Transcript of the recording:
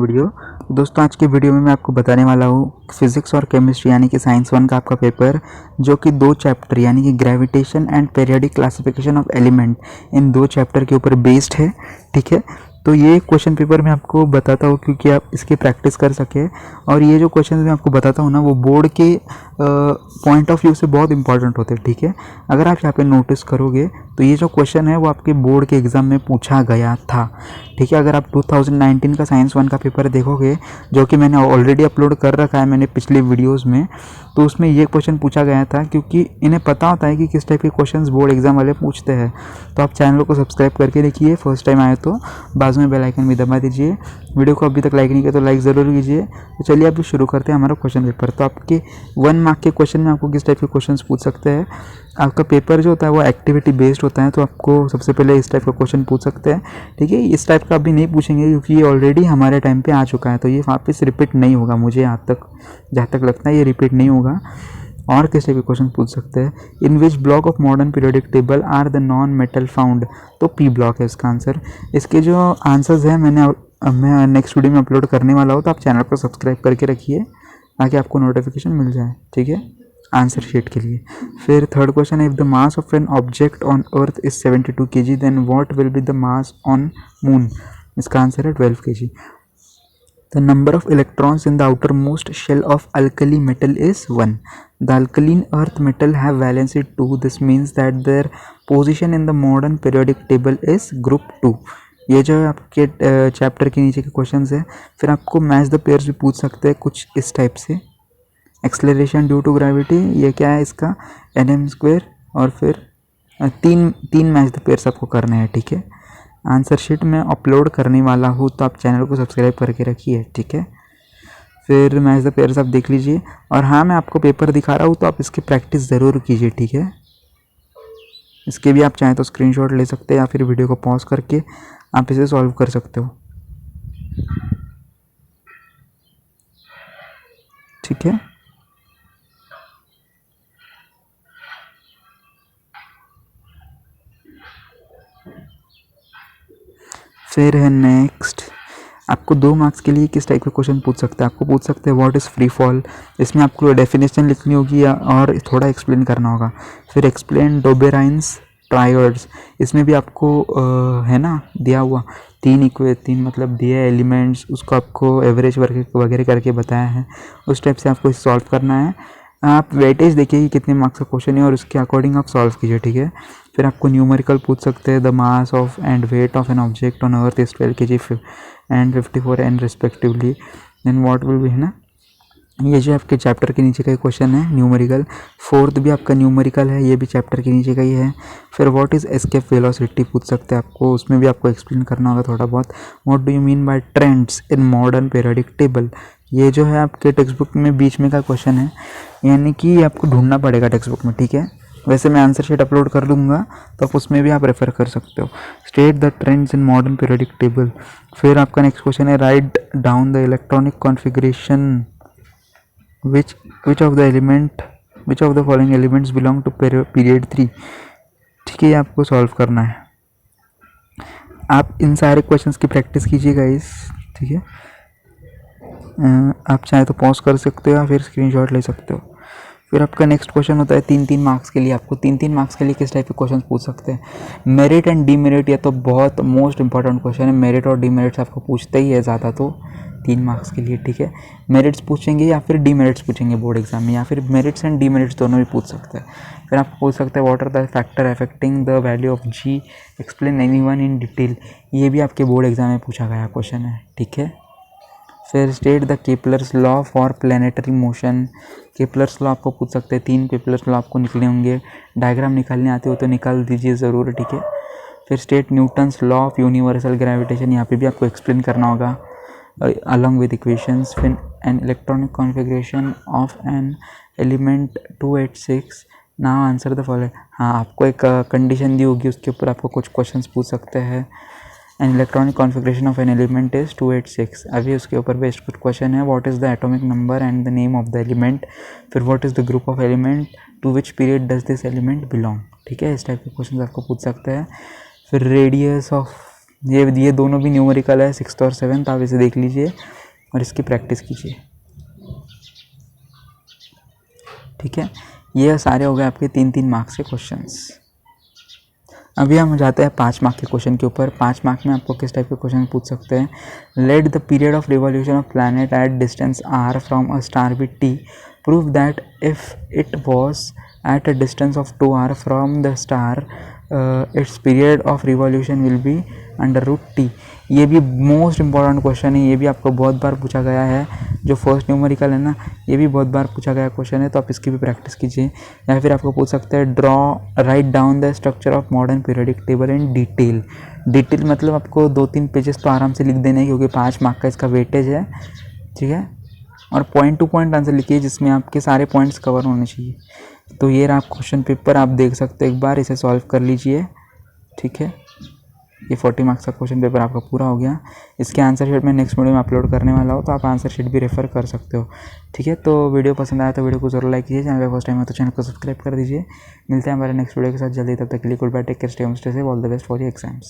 Video. दोस्तों आज के वीडियो में मैं आपको बताने वाला हूँ फिज़िक्स और केमिस्ट्री यानी कि साइंस 1 का आपका पेपर, जो कि 2 चैप्टर यानी कि gravitation and periodic classification of element, in 2 chapter के ऊपर बेस्ड है। ठीक है, तो ये क्वेश्चन पेपर मैं आपको बताता हूँ क्योंकि आप इसकी प्रैक्टिस कर सकें। और ये जो क्वेश्चन मैं आपको बताता हूँ ना, वो बोर्ड के पॉइंट ऑफ व्यू से बहुत इंपॉर्टेंट होते हैं। ठीक है, अगर आप यहाँ पे नोटिस करोगे तो ये जो क्वेश्चन है वो आपके बोर्ड के एग्ज़ाम में पूछा गया था। ठीक है, अगर आप 2019 का साइंस 1 का पेपर देखोगे, जो कि मैंने ऑलरेडी अपलोड कर रखा है मैंने पिछले वीडियोस में, तो उसमें ये क्वेश्चन पूछा गया था क्योंकि इन्हें पता होता है कि किस टाइप के क्वेश्चंस बोर्ड एग्जाम वाले पूछते हैं। तो आप चैनल को सब्सक्राइब करके देखिए, फर्स्ट टाइम आए तो बाजू में बेल आइकन भी दबा दीजिए। वीडियो को अभी तक लाइक नहीं किया तो लाइक ज़रूर कीजिए। तो चलिए अभी शुरू करते हैं हमारा क्वेश्चन पेपर। तो आपके 1 मार्क के क्वेश्चन में आपको किस टाइप के क्वेश्चन पूछ सकते हैं। आपका पेपर जो होता है वो एक्टिविटी बेस्ड होता है, तो आपको सबसे पहले इस टाइप का क्वेश्चन पूछ सकते हैं। ठीक है, इस टाइप का अभी नहीं पूछेंगे क्योंकि ये ऑलरेडी हमारे टाइम पे आ चुका है, तो ये वापस रिपीट नहीं होगा। मुझे जहाँ तक लगता है ये रिपीट नहीं होगा। और किस टाइप के क्वेश्चन पूछ सकते हैं। In which block of modern periodic table are the non metal found, तो पी ब्लॉक है इसका आंसर। इसके जो आंसर्स हैं मैं नेक्स्ट वीडियो में अपलोड करने वाला हूँ, तो आप चैनल को सब्सक्राइब करके रखिए ताकि आपको नोटिफिकेशन मिल जाए। ठीक है, आंसर शीट के लिए। फिर थर्ड क्वेश्चन है, if the mass of an object on earth is 72 kg then what will be the mass on moon. इसका आंसर है 12 kg। The number of electrons in the outermost shell of alkali metal is 1. The alkaline earth metal have valency 2. This means that their position in the modern periodic table is group 2. ये जो आपके chapter के नीचे के questions है। फिर आपको match the pairs भी पूछ सकते हैं कुछ इस टाइप से। एक्सेलरेशन ड्यू टू ग्रेविटी, ये क्या है इसका, nm²। और फिर तीन मैच द पेयर्स आपको करने हैं। ठीक है, आंसर शीट में अपलोड करने वाला हूँ, तो आप चैनल को सब्सक्राइब करके रखिए। ठीक है, फिर मैच द पेयर्स आप देख लीजिए। और हाँ, मैं आपको पेपर दिखा रहा हूँ तो आप इसकी प्रैक्टिस ज़रूर कीजिए। ठीक है, इसके भी आप चाहें तो स्क्रीनशॉट ले सकते हैं या फिर वीडियो को पॉज करके आप इसे सॉल्व कर सकते हो। ठीक है, फिर है नेक्स्ट, आपको 2 मार्क्स के लिए किस टाइप के क्वेश्चन पूछ सकते हैं। आपको पूछ सकते हैं व्हाट इज़ फ्री फॉल। इसमें आपको डेफिनेशन लिखनी होगी और थोड़ा एक्सप्लेन करना होगा। फिर एक्सप्लेन डोबेराइन्स ट्रायड्स, इसमें भी आपको है ना दिया हुआ 3 मतलब दिए एलिमेंट्स, उसको आपको एवरेज वगैरह करके बताया है। उस टाइप से आपको सॉल्व करना है। आप वेटेज देखिए कि कितने मार्क्स का क्वेश्चन है और उसके अकॉर्डिंग आप सॉल्व कीजिए। ठीक है, फिर आपको न्यूमेरिकल पूछ सकते हैं, the mass of and weight of an object on earth is 12 kg and 54 n respectively, then what will be, है ना। ये जो आपके चैप्टर के नीचे का क्वेश्चन है न्यूमेरिकल। फोर्थ भी आपका न्यूमेरिकल है, ये भी चैप्टर के नीचे का ही है। फिर व्हाट इज़ एस्केप वेलोसिटी पूछ सकते हैं आपको, उसमें भी आपको एक्सप्लेन करना होगा थोड़ा बहुत। What do you mean by trends in modern periodic table, ये जो है आपके टेक्स्ट बुक में बीच में का क्वेश्चन है, यानी कि आपको ढूंढना पड़ेगा टेक्स्ट बुक में। ठीक है, वैसे मैं आंसर शीट अपलोड कर दूंगा तो आप उसमें भी आप रेफर कर सकते हो। State the trends in modern periodic table. फिर आपका नेक्स्ट क्वेश्चन है, write down the electronic configuration which of the following elements belong to period 3। ठीक है, आपको सॉल्व करना है। आप इन सारे क्वेश्चंस की प्रैक्टिस कीजिए गाइस। ठीक है, आप चाहे तो पॉज कर सकते हो या फिर स्क्रीनशॉट ले सकते हो। फिर आपका नेक्स्ट क्वेश्चन होता है 3 मार्क्स के लिए। आपको 3 मार्क्स के लिए किस टाइप के क्वेश्चन पूछ सकते हैं। मेरिट एंड डीमेरिट, ये तो बहुत मोस्ट इंपॉर्टेंट क्वेश्चन है। मेरिट और डीमेरिट्स आपको पूछते ही है ज़्यादा, तो 3 मार्क्स के लिए। ठीक है, मेरिट्स पूछेंगे या फिर डीमेरिट्स पूछेंगे बोर्ड एग्जाम में, या फिर मेरिट्स एंड डीमेरिट्स दोनों भी पूछ सकते हैं। फिर आप पूछ सकते हैं what are the factor affecting the value of g, explain anyone in detail, ये भी आपके बोर्ड एग्जाम में पूछा गया क्वेश्चन है। ठीक है, फिर state the Kepler's law for planetary motion. Kepler's law आपको पूछ सकते हैं, 3 केपलर्स लॉ आपको निकले होंगे। डायग्राम निकालने आते हो तो निकाल दीजिए ज़रूर। ठीक है, फिर state Newton's law of universal gravitation, यहाँ पे भी आपको एक्सप्लेन करना होगा अलॉन्ग विद इक्वेशंस। फिर N electronic configuration of an element 286, now answer the following. हाँ, आपको एक कंडीशन दी होगी, उसके ऊपर आपको कुछ क्वेश्चंस पूछ सकते हैं। An electronic configuration of an element is 286। अभी उसके ऊपर बेस्ड कुछ क्वेश्चन है। What is the atomic number and the name of the element. फिर what is the group of element, to which period does this element belong. ठीक है, इस type के क्वेश्चन आपको पूछ सकते हैं। फिर रेडियस ऑफ ये दोनों भी न्यूमेरिकल है, 6th और 7th, आप इसे देख लीजिए और इसकी प्रैक्टिस कीजिए। ठीक है, ये सारे हो गए आपके 3-3 मार्क्स के क्वेश्चंस। अभी हम जाते हैं 5 मार्क के क्वेश्चन के ऊपर। 5 मार्क में आपको किस टाइप के क्वेश्चन पूछ सकते हैं। Let the period of revolution of planet at distance r from a star be t, prove that if it was at a distance of 2r from the star its period of revolution will be √t। ये भी most important question है, ये भी आपको बहुत बार पूछा गया है। जो फर्स्ट न्यूमेरिकल है ना, ये भी बहुत बार पूछा गया क्वेश्चन है, तो आप इसकी भी प्रैक्टिस कीजिए। या फिर आपको पूछ सकते हैं write down the structure of modern periodic table in detail. Detail मतलब आपको 2-3 पेजेस तो आराम से लिख देने हैं, क्योंकि 5 मार्क का इसका वेटेज है। ठीक है, और पॉइंट टू पॉइंट आंसर लिखिए जिसमें आपके सारे पॉइंट्स कवर होने चाहिए। तो ये रहा क्वेश्चन पेपर, आप देख सकते हैं, एक बार इसे सॉल्व कर लीजिए। ठीक है, ये 40 मार्क्स का क्वेश्चन पेपर आपका पूरा हो गया। इसके आंसर शीट मैं नेक्स्ट वीडियो में अपलोड करने वाला हूँ, तो आप आंसर शीट भी रेफर कर सकते हो। ठीक है, तो वीडियो पसंद आया तो वीडियो को जरूर लाइक कीजिए। चैनल पर फर्स्ट टाइम है तो चैनल को सब्सक्राइब कर दीजिए। मिलते हैं हमारे नेक्स्ट वीडियो के साथ जल्दी, तब तक के लिए goodbye, take care, stay home, stay safe, all the best for your exams.